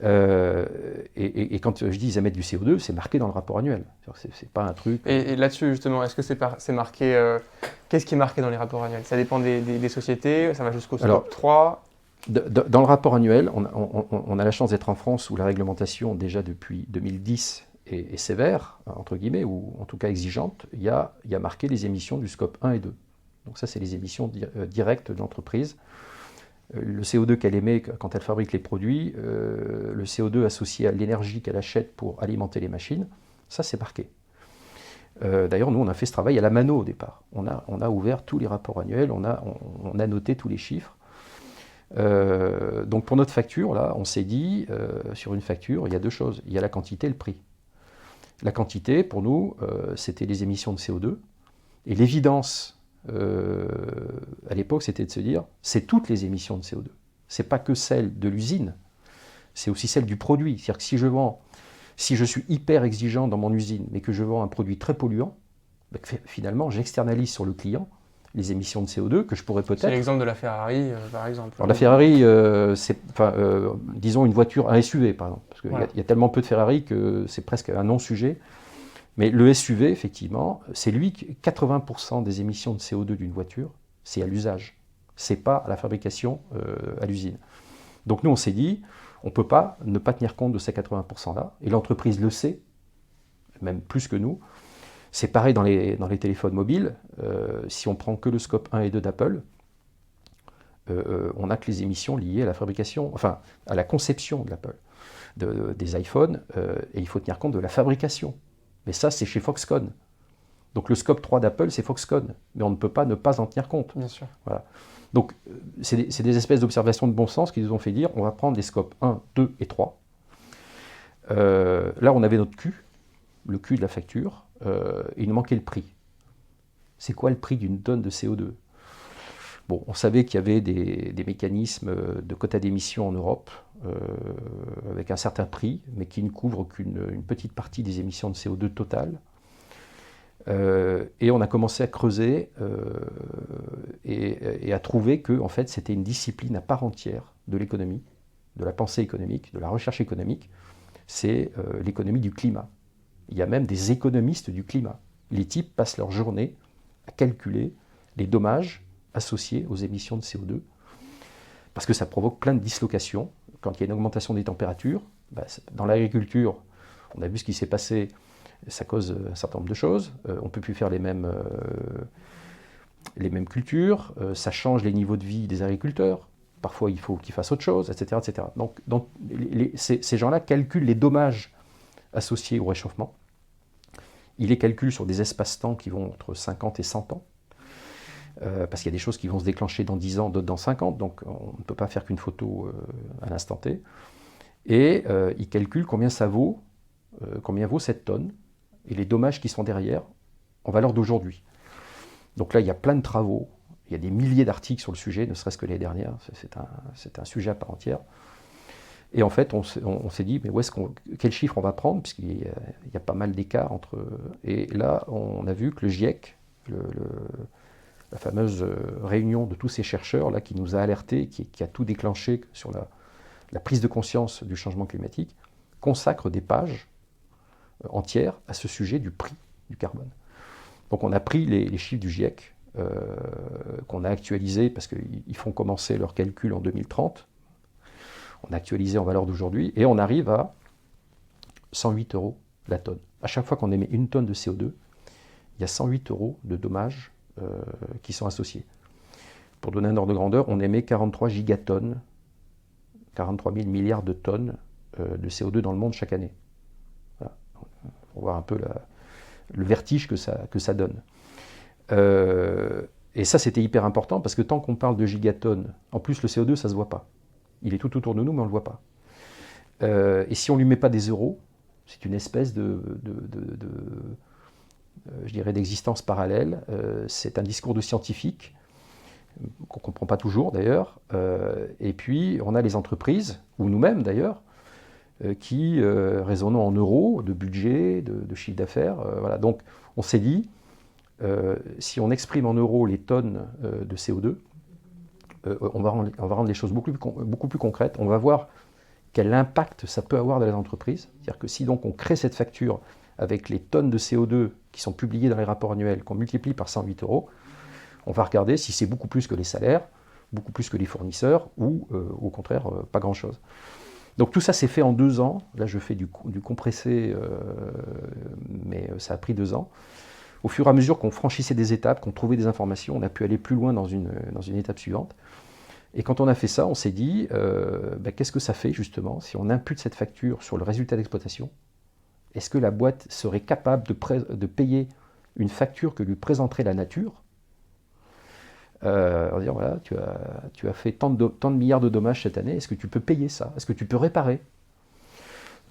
Et quand je dis ils émettent du CO2, c'est marqué dans le rapport annuel. C'est pas un truc... Et là-dessus, justement, est-ce que c'est marqué... qu'est-ce qui est marqué dans les rapports annuels? Ça dépend des sociétés, ça va jusqu'au scope 3. Dans le rapport annuel, on a la chance d'être en France où la réglementation, déjà depuis 2010, est sévère, entre guillemets, ou en tout cas exigeante. Il y a marqué les émissions du scope 1 et 2. Donc ça, c'est les émissions directes de l'entreprise. Le CO2 qu'elle émet quand elle fabrique les produits, le CO2 associé à l'énergie qu'elle achète pour alimenter les machines, ça c'est marqué. D'ailleurs, nous on a fait ce travail à la mano au départ. On a ouvert tous les rapports annuels, on a noté tous les chiffres. Donc pour notre facture, là, on s'est dit, sur une facture, il y a deux choses. Il y a la quantité et le prix. La quantité, pour nous, c'était les émissions de CO2. Et l'évidence, à l'époque, c'était de se dire, c'est toutes les émissions de CO2. C'est pas que celle de l'usine, c'est aussi celle du produit. C'est-à-dire que si je suis hyper exigeant dans mon usine, mais que je vends un produit très polluant, finalement, j'externalise sur le client les émissions de CO2 que je pourrais peut-être... C'est l'exemple de la Ferrari, par exemple. Alors la Ferrari, disons une voiture, un SUV, par exemple. Parce qu'il Voilà. y a tellement peu de Ferrari que c'est presque un non-sujet. Mais le SUV, effectivement, c'est lui qui 80% des émissions de CO2 d'une voiture, c'est à l'usage. C'est pas à la fabrication à l'usine. Donc nous, on s'est dit, on ne peut pas ne pas tenir compte de ces 80%-là. Et l'entreprise le sait, même plus que nous. C'est pareil dans les téléphones mobiles. Si on prend que le scope 1 et 2 d'Apple, on n'a que les émissions liées à la fabrication, enfin à la conception de l'Apple, des iPhones, et il faut tenir compte de la fabrication. Mais ça, c'est chez Foxconn. Donc le scope 3 d'Apple, c'est Foxconn, mais on ne peut pas ne pas en tenir compte. Bien sûr. Voilà. Donc c'est des espèces d'observations de bon sens qui nous ont fait dire, on va prendre des scopes 1, 2 et 3. Là, on avait notre Q, le Q de la facture, il nous manquait le prix. C'est quoi le prix d'une tonne de CO2 ? Bon, on savait qu'il y avait des mécanismes de quotas d'émission en Europe, avec un certain prix, mais qui ne couvrent qu'une petite partie des émissions de CO2 totales. Et on a commencé à creuser et à trouver que en fait, c'était une discipline à part entière de l'économie, de la pensée économique, de la recherche économique. C'est l'économie du climat. Il y a même des économistes du climat. Les types passent leur journée à calculer les dommages associés aux émissions de CO2, parce que ça provoque plein de dislocations. Quand il y a une augmentation des températures, dans l'agriculture, on a vu ce qui s'est passé, ça cause un certain nombre de choses. On ne peut plus faire les mêmes cultures, ça change les niveaux de vie des agriculteurs. Parfois, il faut qu'ils fassent autre chose, etc. etc. Donc ces gens-là calculent les dommages associés au réchauffement. Ils les calculent sur des espaces-temps qui vont entre 50 et 100 ans, parce qu'il y a des choses qui vont se déclencher dans 10 ans, d'autres dans 50, donc on ne peut pas faire qu'une photo à l'instant T. Et ils calculent combien vaut cette tonne, et les dommages qui sont derrière, en valeur d'aujourd'hui. Donc là, il y a plein de travaux, il y a des milliers d'articles sur le sujet, ne serait-ce que l'année dernière, c'est un sujet à part entière. Et en fait, on s'est dit, mais quel chiffre on va prendre, puisqu'il y a pas mal d'écarts entre... Et là, on a vu que le GIEC, la fameuse réunion de tous ces chercheurs là, qui nous a alertés, qui a tout déclenché sur la prise de conscience du changement climatique, consacre des pages entières à ce sujet du prix du carbone. Donc on a pris les chiffres du GIEC, qu'on a actualisés, parce qu'ils font commencer leurs calculs en 2030, on a actualisé en valeur d'aujourd'hui, et on arrive à 108 € la tonne. À chaque fois qu'on émet une tonne de CO2, il y a 108 € de dommages qui sont associés. Pour donner un ordre de grandeur, on émet 43 gigatonnes, 43 000 milliards de tonnes de CO2 dans le monde chaque année. Voilà. Pour voir un peu le vertige que ça donne. Et ça, c'était hyper important, parce que tant qu'on parle de gigatonnes, en plus le CO2, ça ne se voit pas. Il est tout autour de nous, mais on ne le voit pas. Et si on ne lui met pas des euros, c'est une espèce je dirais, d'existence parallèle. C'est un discours de scientifique, qu'on ne comprend pas toujours d'ailleurs. Et puis, on a les entreprises, ou nous-mêmes d'ailleurs, qui raisonnons en euros, de budget, de chiffre d'affaires. Voilà. Donc, on s'est dit, si on exprime en euros les tonnes de CO2, on va rendre les choses beaucoup plus concrètes. On va voir quel impact ça peut avoir dans les entreprises. C'est-à-dire que si donc on crée cette facture avec les tonnes de CO2 qui sont publiées dans les rapports annuels, qu'on multiplie par 108 €, on va regarder si c'est beaucoup plus que les salaires, beaucoup plus que les fournisseurs, ou au contraire, pas grand-chose. Donc tout ça s'est fait en 2 ans. Là, je fais du compressé, mais ça a pris 2 ans. Au fur et à mesure qu'on franchissait des étapes, qu'on trouvait des informations, on a pu aller plus loin dans une étape suivante. Et quand on a fait ça, on s'est dit, qu'est-ce que ça fait justement si on impute cette facture sur le résultat d'exploitation? Est-ce que la boîte serait capable de payer une facture que lui présenterait la nature? On va dire, voilà, tu as fait tant de milliards de dommages cette année, est-ce que tu peux payer ça? Est-ce que tu peux réparer?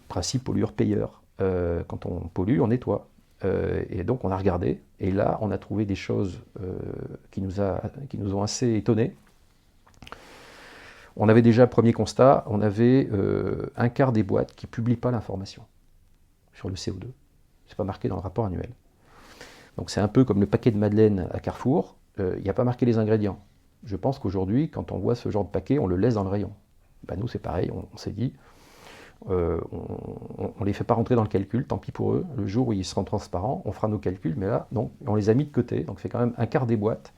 Principe pollueur-payeur. Quand on pollue, on nettoie. Et donc on a regardé, et là on a trouvé des choses qui nous ont assez étonnés. On avait déjà, premier constat, on avait un quart des boîtes qui ne publient pas l'information sur le CO2. Ce n'est pas marqué dans le rapport annuel. Donc c'est un peu comme le paquet de madeleine à Carrefour, il n'y a pas marqué les ingrédients. Je pense qu'aujourd'hui, quand on voit ce genre de paquet, on le laisse dans le rayon. Nous c'est pareil, on s'est dit, on ne les fait pas rentrer dans le calcul, tant pis pour eux. Le jour où ils seront transparents, on fera nos calculs, mais là, non, on les a mis de côté, donc c'est quand même un quart des boîtes.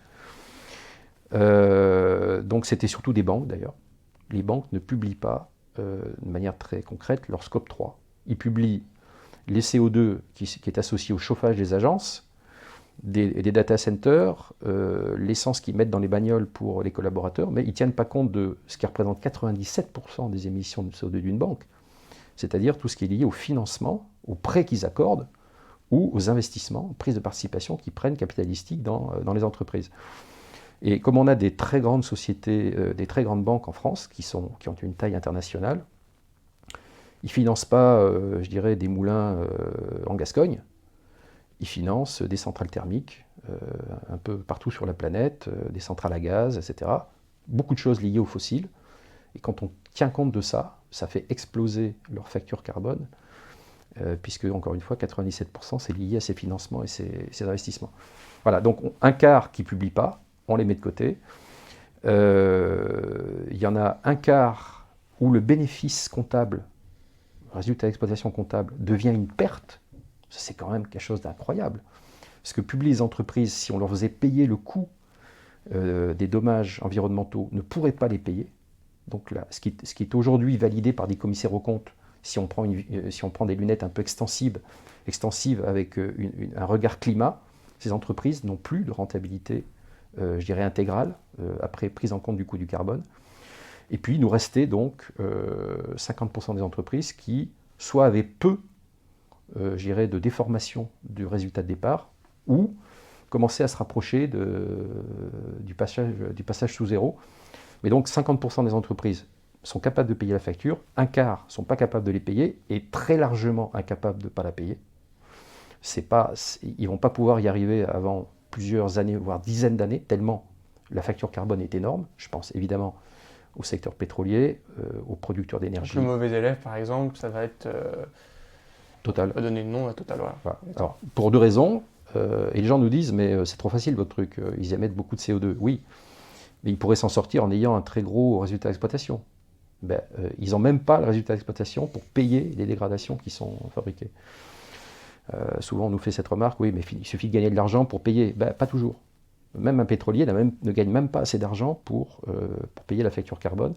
Donc c'était surtout des banques d'ailleurs. Les banques ne publient pas de manière très concrète leur scope 3. Ils publient les CO2 qui est associé au chauffage des agences, des data centers, l'essence qu'ils mettent dans les bagnoles pour les collaborateurs, mais ils ne tiennent pas compte de ce qui représente 97% des émissions de CO2 d'une banque, c'est-à-dire tout ce qui est lié au financement, aux prêts qu'ils accordent ou aux investissements, prises de participation qu'ils prennent capitalistiques dans les entreprises. Et comme on a des très grandes sociétés, des très grandes banques en France qui ont une taille internationale, ils ne financent pas, je dirais, des moulins en Gascogne, ils financent des centrales thermiques un peu partout sur la planète, des centrales à gaz, etc. Beaucoup de choses liées aux fossiles. Et quand on tient compte de ça, ça fait exploser leur facture carbone, puisque, encore une fois, 97% c'est lié à ces financements et ces investissements. Voilà, donc un quart qui ne publie pas, on les met de côté. Il y en a un quart où le bénéfice comptable, le résultat d'exploitation comptable, devient une perte. C'est quand même quelque chose d'incroyable. Ce que publient les entreprises, si on leur faisait payer le coût des dommages environnementaux, ne pourraient pas les payer. Donc là, ce qui est aujourd'hui validé par des commissaires aux comptes, si on prend des lunettes un peu extensives avec un regard climat, ces entreprises n'ont plus de rentabilité, je dirais, intégrale, après prise en compte du coût du carbone. Et puis, il nous restait donc 50% des entreprises qui, soit avaient peu, je dirais, de déformation du résultat de départ, ou commençaient à se rapprocher du passage sous zéro. Mais donc, 50% des entreprises sont capables de payer la facture, un quart ne sont pas capables de les payer, et très largement incapables de ne pas la payer. Ils ne vont pas pouvoir y arriver avant plusieurs années, voire dizaines d'années, tellement la facture carbone est énorme. Je pense évidemment au secteur pétrolier, aux producteurs d'énergie. Le mauvais élève, par exemple, ça va être... Total. On va donner le nom à Total. Voilà. Alors, pour deux raisons. et les gens nous disent, mais c'est trop facile votre truc, ils émettent beaucoup de CO2. Oui, mais ils pourraient s'en sortir en ayant un très gros résultat d'exploitation. Ils n'ont même pas le résultat d'exploitation pour payer les dégradations qui sont fabriquées. Souvent on nous fait cette remarque, oui, mais il suffit de gagner de l'argent pour payer. Pas toujours. Même un pétrolier ne gagne même pas assez d'argent pour payer la facture carbone.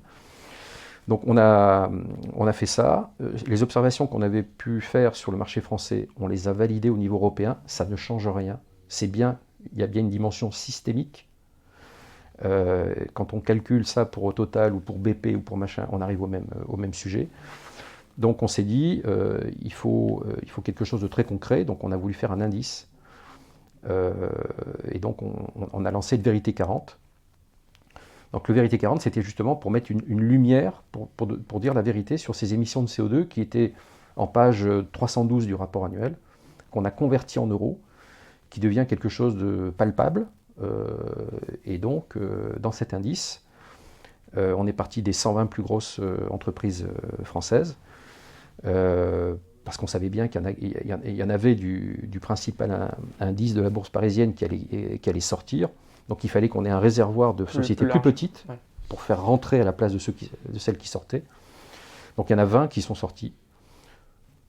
Donc on a fait ça. Les observations qu'on avait pu faire sur le marché français, on les a validées au niveau européen. Ça ne change rien. Il y a bien une dimension systémique. Quand on calcule ça pour Total ou pour BP ou pour machin, on arrive au même sujet. Donc on s'est dit, il faut quelque chose de très concret. Donc on a voulu faire un indice. Et donc on a lancé le Vérité 40. Donc le Vérité 40, c'était justement pour mettre une lumière, pour dire la vérité sur ces émissions de CO2 qui étaient en page 312 du rapport annuel, qu'on a converti en euros, qui devient quelque chose de palpable. Et donc, dans cet indice, on est parti des 120 plus grosses entreprises françaises, parce qu'on savait bien qu'il y en avait du principal indice de la bourse parisienne qui allait sortir. Donc il fallait qu'on ait un réservoir de sociétés plus petites pour faire rentrer à la place de celles qui sortaient. Donc il y en a 20 qui sont sortis.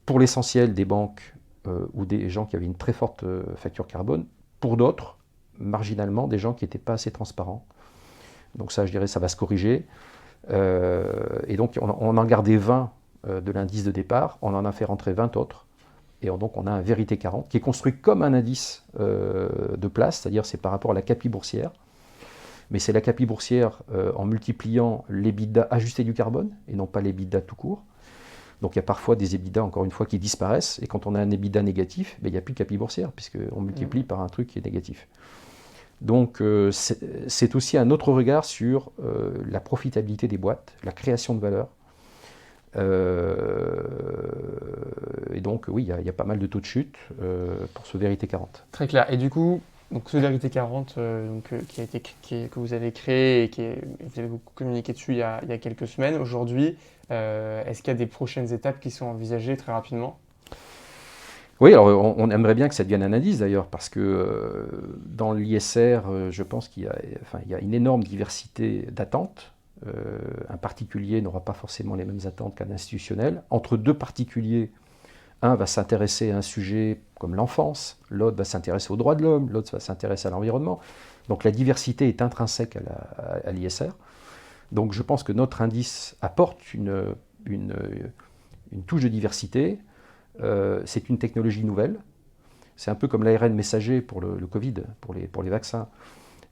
Pour l'essentiel des banques ou des gens qui avaient une très forte facture carbone. Pour d'autres, marginalement, des gens qui n'étaient pas assez transparents. Donc ça, je dirais, ça va se corriger. Et donc on en a gardé 20 de l'indice de départ, on en a fait rentrer 20 autres. Et donc on a un Vérité 40 qui est construit comme un indice de place, c'est-à-dire c'est par rapport à la CAPI boursière. Mais c'est la CAPI boursière en multipliant l'EBITDA ajusté du carbone et non pas l'EBITDA tout court. Donc il y a parfois des EBITDA, encore une fois, qui disparaissent. Et quand on a un EBITDA négatif, il n'y a plus de CAPI boursière, puisqu'on multiplie par un truc qui est négatif. Donc c'est aussi un autre regard sur la profitabilité des boîtes, la création de valeur. Et donc oui, il y a pas mal de taux de chute pour ce Vérité 40. Très clair. Et du coup, donc ce Vérité 40 que vous avez créé et vous avez beaucoup communiqué dessus il y a quelques semaines, aujourd'hui, est-ce qu'il y a des prochaines étapes qui sont envisagées très rapidement ? Oui, alors on aimerait bien que ça devienne un indice d'ailleurs, parce que dans l'ISR, je pense qu'il y a une énorme diversité d'attentes. Un particulier n'aura pas forcément les mêmes attentes qu'un institutionnel. Entre deux particuliers, un va s'intéresser à un sujet comme l'enfance, l'autre va s'intéresser aux droits de l'homme, l'autre va s'intéresser à l'environnement. Donc la diversité est intrinsèque à l'ISR. Donc je pense que notre indice apporte une touche de diversité. C'est une technologie nouvelle. C'est un peu comme l'ARN messager pour le Covid, pour les vaccins.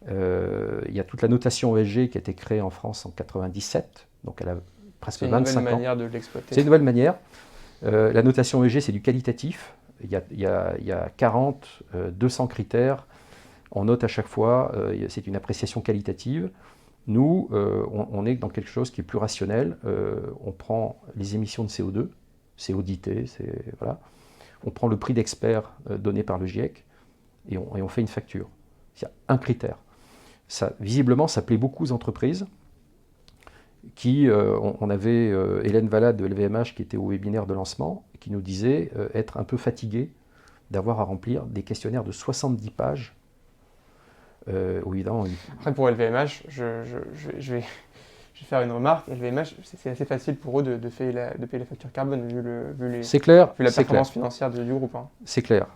Il y a toute la notation ESG qui a été créée en France en 1997, donc elle a presque 25 ans. C'est une nouvelle manière de l'exploiter. C'est une nouvelle manière. La notation ESG, c'est du qualitatif. Il y a 40, 200 critères. On note à chaque fois, c'est une appréciation qualitative. Nous, on est dans quelque chose qui est plus rationnel. On prend les émissions de CO2, c'est audité, voilà. On prend le prix d'expert donné par le GIEC et on fait une facture. Il y a un critère. Visiblement, ça plaît beaucoup aux entreprises on avait Hélène Valade de LVMH qui était au webinaire de lancement, qui nous disait être un peu fatiguée d'avoir à remplir des questionnaires de 70 pages. Après, pour LVMH, je vais faire une remarque. LVMH, c'est assez facile pour eux de payer la facture carbone, vu la performance financière du groupe. Hein. C'est clair.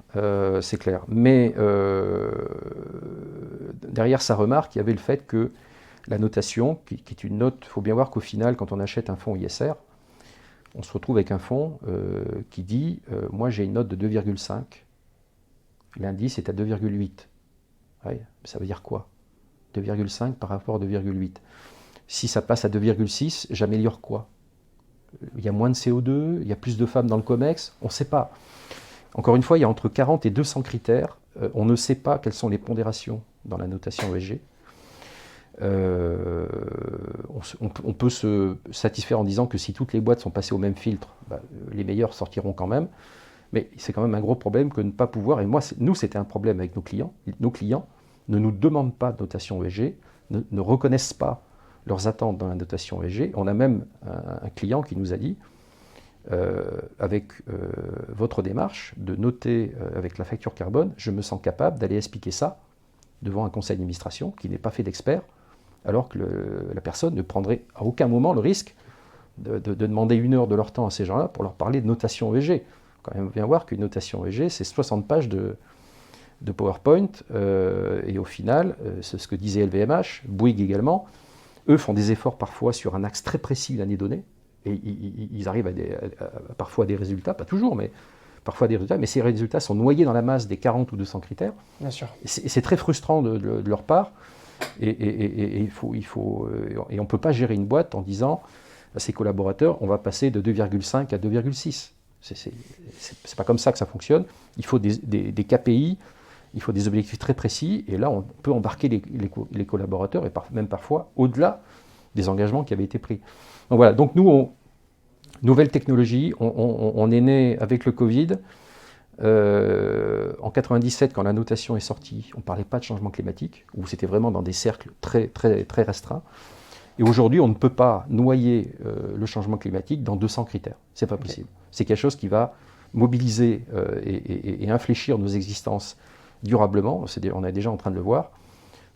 Mais derrière sa remarque, il y avait le fait que la notation, qui est une note, il faut bien voir qu'au final, quand on achète un fonds ISR, on se retrouve avec un fonds qui dit moi j'ai une note de 2,5, l'indice est à 2,8. Ouais, ça veut dire quoi ? 2,5 par rapport à 2,8. Si ça passe à 2,6, j'améliore quoi ? Il y a moins de CO2, il y a plus de femmes dans le COMEX, on ne sait pas. Encore une fois, il y a entre 40 et 200 critères. On ne sait pas quelles sont les pondérations dans la notation ESG. On peut se satisfaire en disant que si toutes les boîtes sont passées au même filtre, les meilleurs sortiront quand même. Mais c'est quand même un gros problème que de ne pas pouvoir. Et nous, c'était un problème avec nos clients. Nos clients ne nous demandent pas de notation ESG, ne reconnaissent pas leurs attentes dans la notation ESG. On a même un client qui nous a dit avec votre démarche, de noter avec la facture carbone, je me sens capable d'aller expliquer ça devant un conseil d'administration qui n'est pas fait d'experts, alors que la personne ne prendrait à aucun moment le risque de demander 1 heure de leur temps à ces gens-là pour leur parler de notation ESG. Il faut quand même bien voir qu'une notation ESG, c'est 60 pages de PowerPoint, et au final, c'est ce que disait LVMH, Bouygues également, eux font des efforts parfois sur un axe très précis d'une année donnée, et ils arrivent parfois à des résultats, pas toujours, mais parfois à des résultats, mais ces résultats sont noyés dans la masse des 40 ou 200 critères. Bien sûr. Et c'est très frustrant de leur part, et on ne peut pas gérer une boîte en disant à ses collaborateurs, on va passer de 2,5 à 2,6. C'est pas comme ça que ça fonctionne. Il faut des KPI, il faut des objectifs très précis, et là on peut embarquer les collaborateurs, et même parfois au-delà des engagements qui avaient été pris. Donc voilà, donc nous, nouvelle technologie, on est né avec le Covid. En 97, quand la notation est sortie, on ne parlait pas de changement climatique, où c'était vraiment dans des cercles très, très, très restreints. Et aujourd'hui, on ne peut pas noyer le changement climatique dans 200 critères. Ce n'est pas possible. C'est quelque chose qui va mobiliser et infléchir nos existences durablement. On est déjà en train de le voir.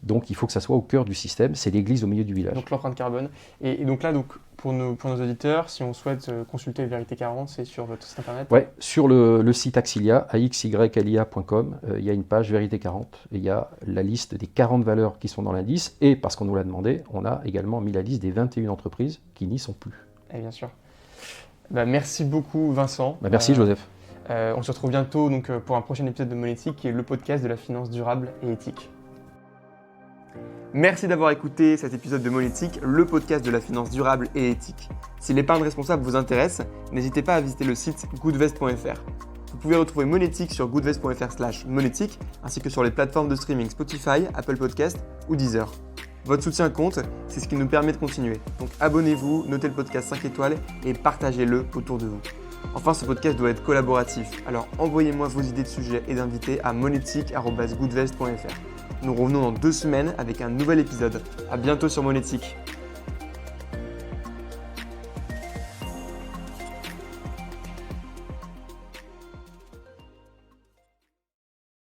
Donc il faut que ça soit au cœur du système. C'est l'église au milieu du village. Donc l'empreinte carbone. Et donc là, pour nos auditeurs, si on souhaite consulter Vérité 40, c'est sur votre site internet? Oui, sur le site Axilia, axylia.com, il y a une page Vérité 40. Et il y a la liste des 40 valeurs qui sont dans l'indice. Et parce qu'on nous l'a demandé, on a également mis la liste des 21 entreprises qui n'y sont plus. Et bien sûr. Merci beaucoup Vincent. Merci Joseph. On se retrouve bientôt pour un prochain épisode de Monétique, qui est le podcast de la finance durable et éthique. Merci d'avoir écouté cet épisode de Monétique, le podcast de la finance durable et éthique. Si l'épargne responsable vous intéresse, n'hésitez pas à visiter le site goodvest.fr. Vous pouvez retrouver Monétique sur goodvest.fr/monétique, ainsi que sur les plateformes de streaming Spotify, Apple Podcast ou Deezer. Votre soutien compte, c'est ce qui nous permet de continuer. Donc abonnez-vous, notez le podcast 5 étoiles et partagez-le autour de vous. Enfin, ce podcast doit être collaboratif, alors envoyez-moi vos idées de sujets et d'invités à monétique@goodvest.fr. Nous revenons dans 2 semaines avec un nouvel épisode. À bientôt sur Monétique.